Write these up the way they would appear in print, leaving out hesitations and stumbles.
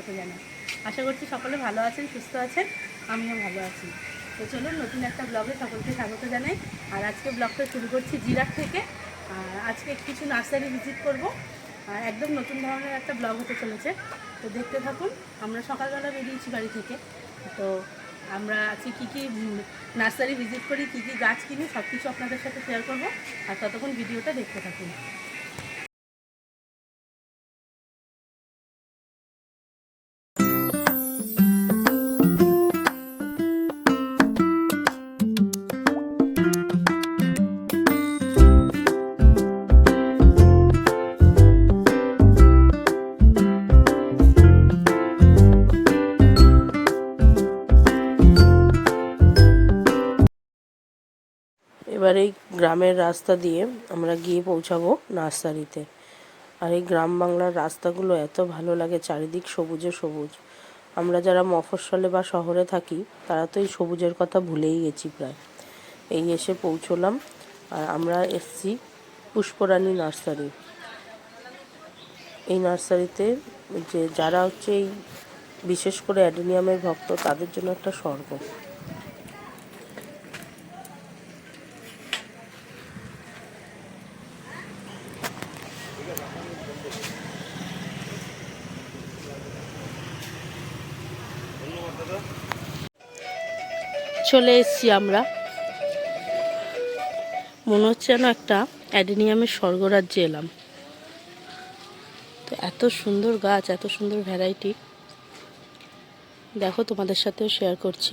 স্বাগত জানাই। আশা করছি সকলে ভালো আছেন, সুস্থ আছেন, আমিও ভালো আছি। তো চলুন নতুন একটা ব্লগে সকলকে স্বাগত জানাই। আর আজকে ব্লগটা শুরু করছি জিরাট থেকে। আর আজকে কিছু নার্সারি ভিজিট করব। আর একদম নতুন ধরনের একটা ব্লগ হতে চলেছে, তো দেখতে থাকুন। আমরা সকালবেলা বেরিয়েছি বাড়ি থেকে, তো আমরা আজকে কী কী নার্সারি ভিজিট করি, কী কী গাছ কিনি, সব কিছু আপনাদের সাথে শেয়ার করব। আর ততক্ষণ ভিডিওটা দেখতে থাকুন। এবার এই গ্রামের রাস্তা দিয়ে আমরা গিয়ে পৌঁছাবো নার্সারিতে। আর এই গ্রাম বাংলার রাস্তাগুলো এত ভালো লাগে, চারিদিক সবুজে সবুজ। আমরা যারা মফস্বলে বা শহরে থাকি তারা তো এই সবুজের কথা ভুলেই গেছি প্রায়। এই এসে পৌঁছলাম। আর আমরা এসছি পুষ্পরানী নার্সারি। এই নার্সারিতে যে যারা হচ্ছে এই বিশেষ করে অ্যাডেনিয়ামের ভক্ত, তাদের জন্য একটা স্বর্গ। চলে এসেছি আমরা, মনে হচ্ছে যেন একটা অ্যাডেনিয়ামের স্বর্গরাজ্যে এলাম। তো এত সুন্দর গাছ, এত সুন্দর ভ্যারাইটি, দেখো তোমাদের সাথেও শেয়ার করছি।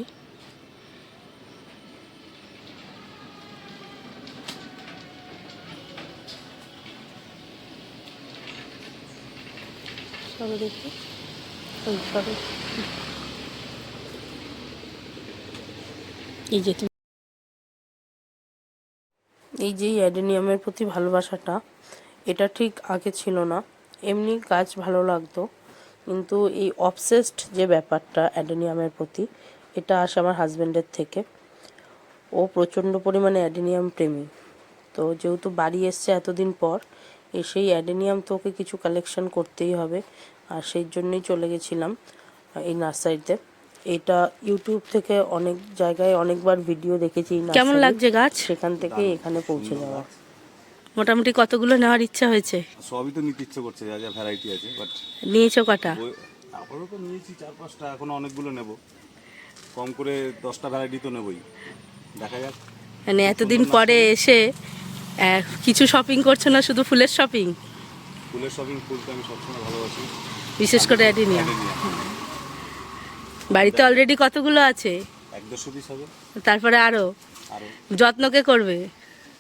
চলো দেখি। এই যে অ্যাডেনিয়ামের প্রতি ভালোবাসাটা, এটা ঠিক আগে ছিল না। এমনি গাছ ভালো লাগতো, কিন্তু এই অবসেসড যে ব্যাপারটা অ্যাডেনিয়ামের প্রতি, এটা আসে আমার হাজব্যান্ডের থেকে। ও প্রচণ্ড পরিমাণে অ্যাডেনিয়াম প্রেমী। তো যেহেতু বাড়ি এসছে এতদিন পর, এসেই অ্যাডেনিয়াম তো ওকে কিছু কালেকশন করতেই হবে। আর সেই জন্যই চলে গেছিলাম এই নার্সারিতে। এটা ইউটিউব থেকে অনেক জায়গায় অনেকবার ভিডিও দেখেছি। কেমন লাগছে গাছ? সেখান থেকে এখানে পৌঁছে যাওয়া। মোটামুটি কতগুলো নেওয়ার ইচ্ছা হয়েছে? সবই তো নিতে ইচ্ছে করছে, যা যা ভ্যারাইটি আছে। বাট নিয়েছো কটা? আপাতত নিয়েছি 4-5টা, এখনো অনেকগুলো নেব। কম করে 10টা ভ্যারাইটি তো নেবই, দেখা যাক। মানে এতদিন পরে এসে কিছু শপিং করছো না, শুধু ফুলের শপিং? ফুলের শপিং, ফুলকে আমি সবসময় ভালোবাসি, বিশেষ করে অ্যাডেনিয়াম। বাড়িতে অলরেডি কতগুলো আছে? 1-200 পিস হবে। তারপরে আরো যত্ন কে করবে?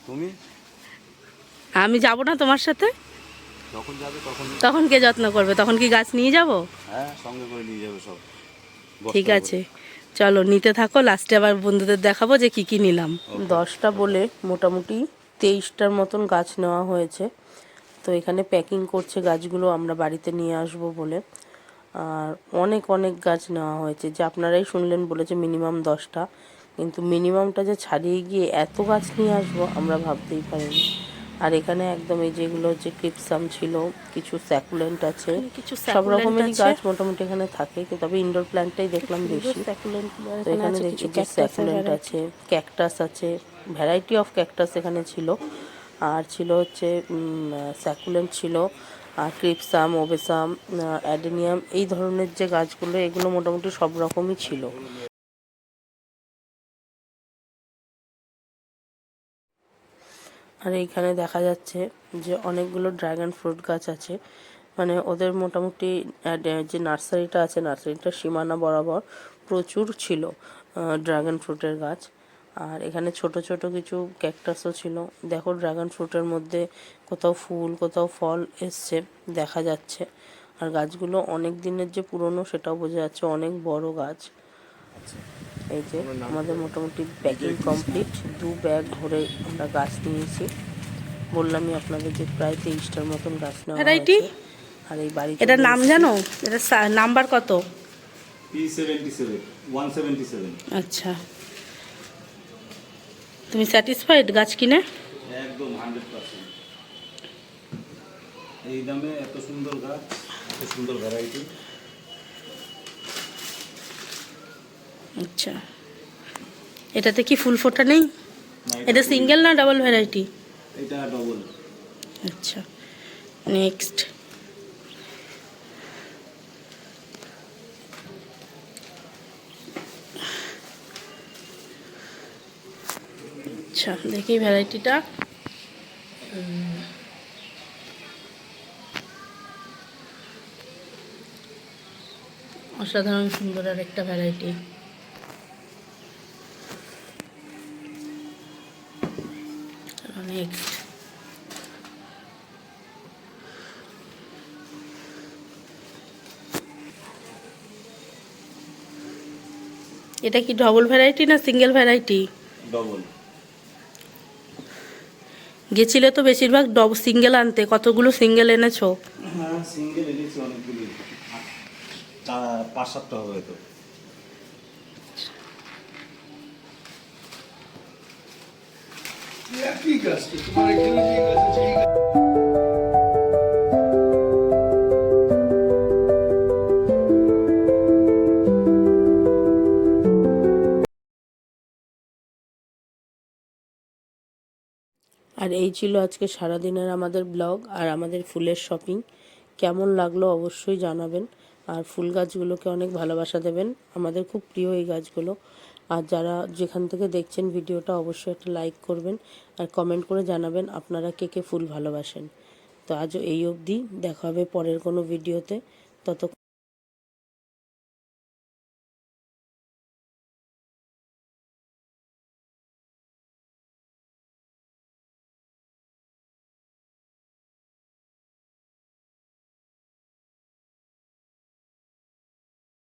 তুমি? আমি যাব না তোমার সাথে? যখন যাবে তখন কে যত্ন করবে? তখন কি গাছ নিয়ে যাব? হ্যাঁ, সঙ্গে করে নিয়ে যাবে সব। ঠিক আছে, চলো নিতে থাকো। লাস্টে আবার বন্ধুদের দেখাবো যে কি কি নিলাম। 10টা বলে মোটামুটি 23টার মতন গাছ নেওয়া হয়েছে। তো এখানে প্যাকিং করছে গাছগুলো আমরা বাড়িতে নিয়ে আসব বলে। আর অনেক অনেক গাছ নেওয়া হয়েছে, যে আপনারাই শুনলেন বলেছে মিনিমাম 10টা, কিন্তু মিনিমামটা যে ছাড়িয়ে গিয়ে এত গাছ নিয়ে আসবো আমরা ভাবতেই পারিনি। আর এখানে একদম এই যেগুলো হচ্ছে ক্রিপসাম ছিল, কিছু স্যাকুলেন্ট আছে, সব রকমেরই গাছ মোটামুটি এখানে থাকে, তবে ইনডোর প্ল্যান্টটাই দেখলাম বেশি। তো এখানে দেখছি যে স্যাকুলেন্ট আছে, ক্যাকটাস আছে, ভ্যারাইটি অফ ক্যাকটাস এখানে ছিল। আর ছিল হচ্ছে স্যাকুলেন্ট ছিল, আর ক্রিপসাম, ওবেসাম, অ্যাডেনিয়াম, এই ধরনের যে গাছগুলো, এগুলো মোটামুটি সব রকমই ছিল। আর এইখানে দেখা যাচ্ছে যে অনেকগুলো ড্রাগন ফ্রুট গাছ আছে। মানে ওদের মোটামুটি যে নার্সারিটা আছে, নার্সারিটার সীমানা বরাবর প্রচুর ছিল ড্রাগন ফ্রুটের গাছ। আর এখানে ছোট ছোট কিছু ক্যাকটাসও ছিল। দেখো ড্রাগন ফ্রুটের মধ্যে কোথাও ফুল কোথাও ফল এসছে দেখা যাচ্ছে। আর গাছগুলো অনেক দিনের যে পুরনো সেটাও বোঝা যাচ্ছে, অনেক বড় গাছ। এই যে আমাদের মোটামুটি প্যাকিং কমপ্লিট, 2 ব্যাগ ভরে আমরা গাছ নিয়েছি। বললামই আপনাদের যে প্রায় 23টার মতন গাছ নেওয়া হয়েছে। আর এই বাড়িতে এটার নাম জানো? এটা নাম্বার কত? P77 177। আচ্ছা, তুমি স্যাটিসফাইড গাছ কিনে? একদম 100%। এই দামে এত সুন্দর গাছ, এত সুন্দর ভ্যারাইটি, আচ্ছা, এটাতে কি ফুল ফোটা নেই? এটা সিঙ্গেল না ডাবল ভ্যারাইটি? এটা ডবল। আচ্ছা, নেক্সট। আচ্ছা, দেখি ভ্যারাইটিটা। অসাধারণ সুন্দর আর একটা ভ্যারাইটি। নেক্সট। এটা কি ডবল ভ্যারাইটি না সিঙ্গেল ভ্যারাইটি? ডবল। গেছিলে তো বেশিরভাগ সিঙ্গেল আনতে, কতগুলো সিঙ্গেল এনেছো? হ্যাঁ সিঙ্গেল এনেছি অনেকগুলি, 5-7টা হবে হয়তো। ঠিক আছে, তোমার এখানে ঠিক আছে, ঠিক আছে। আর এই ছিল আজকে সারাদিনের আমাদের ব্লগ আর আমাদের ফুলের শপিং। কেমন লাগলো অবশ্যই জানাবেন, আর ফুল গাছগুলোকে অনেক ভালোবাসা দেবেন, আমাদের খুব প্রিয় এই গাছগুলো। আর যারা যেখান থেকে দেখছেন ভিডিওটা অবশ্যই একটা লাইক করবেন আর কমেন্ট করে জানাবেন আপনারা কে কে ফুল ভালোবাসেন। তো আজও এই অবধি, দেখা হবে পরের কোনো ভিডিওতে। তত